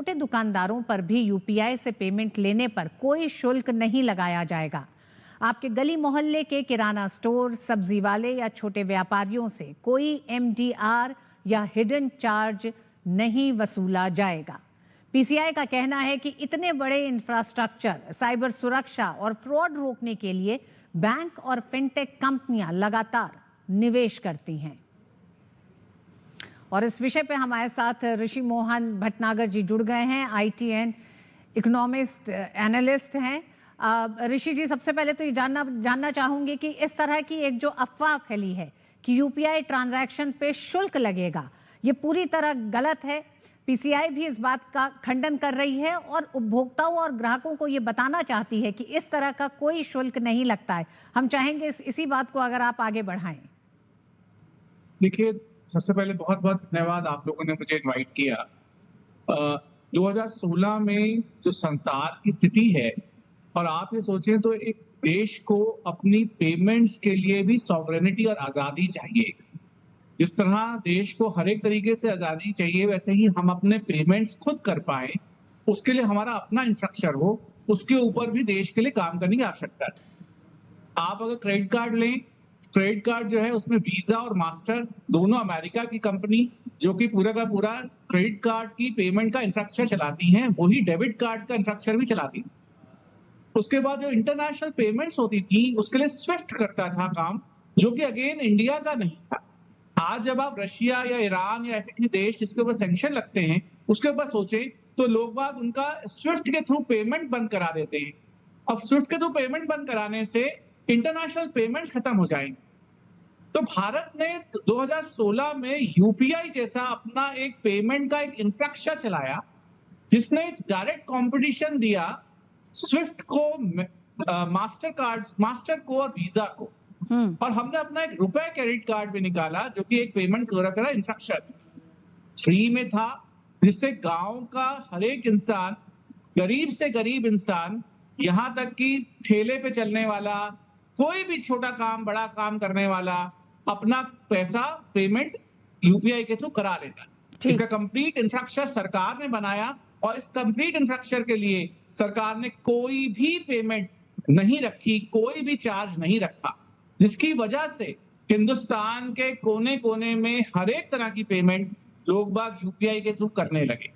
छोटे दुकानदारों पर भी यूपीआई से पेमेंट लेने पर कोई शुल्क नहीं लगाया जाएगा। आपके गली मोहल्ले के किराना स्टोर, सब्जी वाले या छोटे व्यापारियों से कोई एमडीआर या हिडन चार्ज नहीं वसूला जाएगा। पीसीआई का कहना है कि इतने बड़े इंफ्रास्ट्रक्चर, साइबर सुरक्षा और फ्रॉड रोकने के लिए बैंक और फिनटेक कंपनियां लगातार निवेश करती हैं। और इस विषय पे हमारे साथ ऋषि मोहन भटनागर जी जुड़ गए हैं, आईटी एंड इकोनॉमिस्ट एनालिस्ट हैं। ऋषि जी, सबसे पहले तो ये जानना चाहूंगी कि इस तरह की एक जो अफवाह फैली है कि यूपीआई ट्रांजैक्शन पे शुल्क लगेगा, ये पूरी तरह गलत है। पीसीआई भी इस बात का खंडन कर रही है और उपभोक्ताओं और ग्राहकों को ये बताना चाहती है कि इस तरह का कोई शुल्क नहीं लगता है। हम चाहेंगे इसी बात को अगर आप आगे बढ़ाएं। देखिए, सबसे पहले बहुत बहुत धन्यवाद आप लोगों ने मुझे इनवाइट किया। 2016 में जो संसार की स्थिति है, और आप ये सोचें तो एक देश को अपनी पेमेंट्स के लिए भी सॉवरेनिटी और आज़ादी चाहिए। जिस तरह देश को हर एक तरीके से आज़ादी चाहिए, वैसे ही हम अपने पेमेंट्स खुद कर पाएं, उसके लिए हमारा अपना इंफ्रास्ट्रक्चर हो, उसके ऊपर भी देश के लिए काम करने की आवश्यकता है। आप अगर क्रेडिट कार्ड लें, क्रेडिट कार्ड जो है उसमें वीजा और मास्टर दोनों अमेरिका की कंपनीज जो कि पूरा का पूरा क्रेडिट कार्ड की पेमेंट का इंफ्रास्ट्रक्चर चलाती हैं, वही डेबिट कार्ड का इंफ्रास्ट्रक्चर भी चलाती थी। उसके बाद जो इंटरनेशनल पेमेंट्स होती थी उसके लिए स्विफ्ट करता था काम, जो कि अगेन इंडिया का नहीं था। आज जब आप रशिया या ईरान या ऐसे किसी देश जिसके ऊपर सैंक्शन लगते हैं उसके ऊपर सोचे तो लोग बाग उनका स्विफ्ट के थ्रू पेमेंट बंद करा देते हैं। अब स्विफ्ट के थ्रू पेमेंट बंद कराने से इंटरनेशनल पेमेंट खत्म हो जाएंगे। तो भारत ने 2016 में यूपीआई जैसा अपना एक पेमेंट का एक इंफ्रास्ट्रक्चर चलाया, जिसने डायरेक्ट कंपटीशन दिया स्विफ्ट को, मास्टर को और वीजा को। और हमने अपना एक रुपए क्रेडिट कार्ड भी निकाला जो कि एक पेमेंट करा इंफ्रास्ट्रक्चर फ्री में था, जिससे गांव का हर एक इंसान, गरीब से गरीब इंसान, यहां तक कि ठेले पे चलने वाला, कोई भी छोटा काम बड़ा काम करने वाला अपना पैसा पेमेंट यूपीआई के थ्रू करा लेता है। इसका कंप्लीट इंफ्रास्ट्रक्चर सरकार ने बनाया और इस कंप्लीट इंफ्रास्ट्रक्चर के लिए सरकार ने कोई भी पेमेंट नहीं रखी, कोई भी चार्ज नहीं रखा, जिसकी वजह से हिंदुस्तान के कोने कोने में हर एक तरह की पेमेंट लोग बाग यूपीआई के थ्रू करने लगे।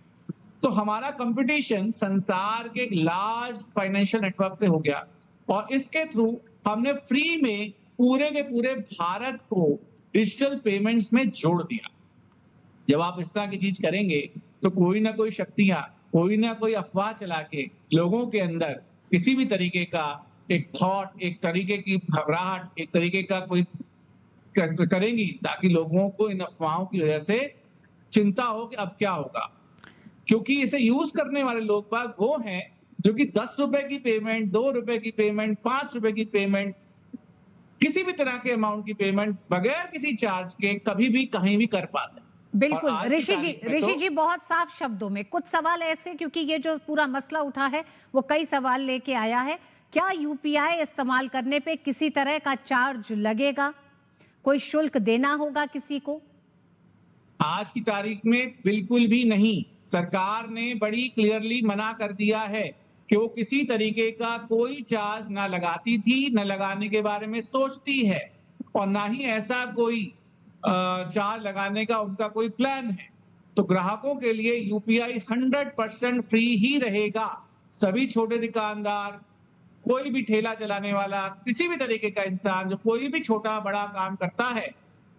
तो हमारा कंपटीशन संसार के एक लार्ज फाइनेंशियल नेटवर्क से हो गया और इसके थ्रू हमने फ्री में पूरे के पूरे भारत को डिजिटल पेमेंट्स में जोड़ दिया। जब आप इस तरह की चीज करेंगे तो कोई ना कोई शक्तियां, कोई ना कोई अफवाह चला के लोगों के अंदर किसी भी तरीके का एक थॉट, एक तरीके की घबराहट, एक तरीके का कोई करेंगी ताकि लोगों को इन अफवाहों की वजह से चिंता हो कि अब क्या होगा। क्योंकि इसे यूज करने वाले लोग बाग वो हैं जो कि 10 रुपए की पेमेंट, 2 रुपए की पेमेंट, 5 रुपए की पेमेंट, किसी भी तरह के अमाउंट की पेमेंट बगैर किसी चार्ज के कभी भी कहीं भी कर पाते हैं। बिल्कुल ऋषि जी बहुत साफ शब्दों में कुछ सवाल ऐसे, क्योंकि ये जो पूरा मसला उठा है वो कई सवाल लेके आया है। क्या यूपीआई इस्तेमाल करने पे किसी तरह का चार्ज लगेगा? कोई शुल्क देना होगा किसी को? आज की तारीख में बिल्कुल भी नहीं। सरकार ने बड़ी क्लियरली मना कर दिया है कि वो किसी तरीके का कोई चार्ज ना लगाती थी, न लगाने के बारे में सोचती है, और ना ही ऐसा कोई चार्ज लगाने का उनका कोई प्लान है। तो ग्राहकों के लिए यूपीआई 100% फ्री ही रहेगा। सभी छोटे दुकानदार, कोई भी ठेला चलाने वाला, किसी भी तरीके का इंसान जो कोई भी छोटा बड़ा काम करता है,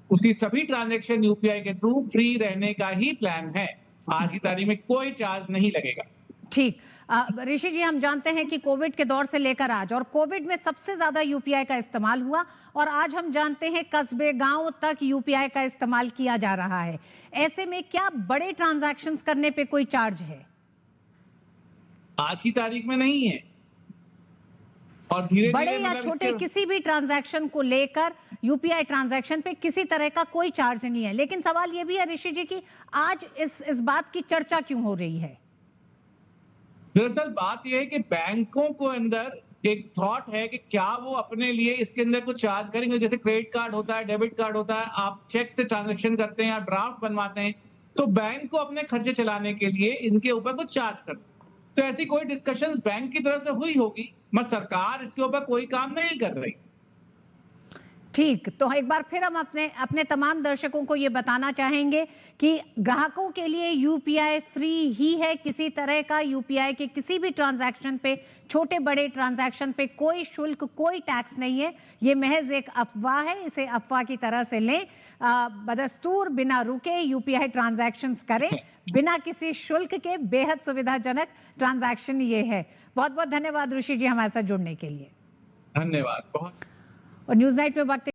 उसकी सभी ट्रांजैक्शन यूपीआई के थ्रू फ्री रहने का ही प्लान है। आज की तारीख में कोई चार्ज नहीं लगेगा। ठीक। ऋषि जी, हम जानते हैं कि कोविड के दौर से लेकर आज, और कोविड में सबसे ज्यादा यूपीआई का इस्तेमाल हुआ, और आज हम जानते हैं कस्बे गांव तक यूपीआई का इस्तेमाल किया जा रहा है। ऐसे में क्या बड़े ट्रांजैक्शंस करने पे कोई चार्ज है? आज की तारीख में नहीं है। और धीरे बड़े या छोटे किसी भी ट्रांजैक्शन को लेकर यूपीआई ट्रांजैक्शन पे किसी तरह का कोई चार्ज नहीं है। लेकिन सवाल यह भी है ऋषि जी कि आज इस बात की चर्चा क्यों हो रही है? दरअसल बात यह है कि बैंकों को अंदर एक थॉट है कि क्या वो अपने लिए इसके अंदर कुछ चार्ज करेंगे। जैसे क्रेडिट कार्ड होता है, डेबिट कार्ड होता है, आप चेक से ट्रांजैक्शन करते हैं, आप ड्राफ्ट बनवाते हैं, तो बैंक को अपने खर्चे चलाने के लिए इनके ऊपर कुछ चार्ज कर दो। तो ऐसी कोई डिस्कशंस बैंक की तरफ से हुई होगी, मगर सरकार इसके ऊपर कोई काम नहीं कर रही। ठीक, तो एक बार फिर हम अपने अपने तमाम दर्शकों को ये बताना चाहेंगे कि ग्राहकों के लिए यूपीआई फ्री ही है। किसी तरह का यूपीआई के किसी भी ट्रांजैक्शन पे, छोटे बड़े ट्रांजैक्शन पे कोई शुल्क, कोई टैक्स नहीं है। ये महज एक अफवाह है, इसे अफवाह की तरह से लें। बदस्तूर बिना रुके यूपीआई ट्रांजैक्शंस करें, बिना किसी शुल्क के। बेहद सुविधाजनक ट्रांजैक्शन ये है। बहुत बहुत धन्यवाद ऋषि जी हमारे साथ जुड़ने के लिए। धन्यवाद बहुत। और न्यूज़ नाइट में वक्त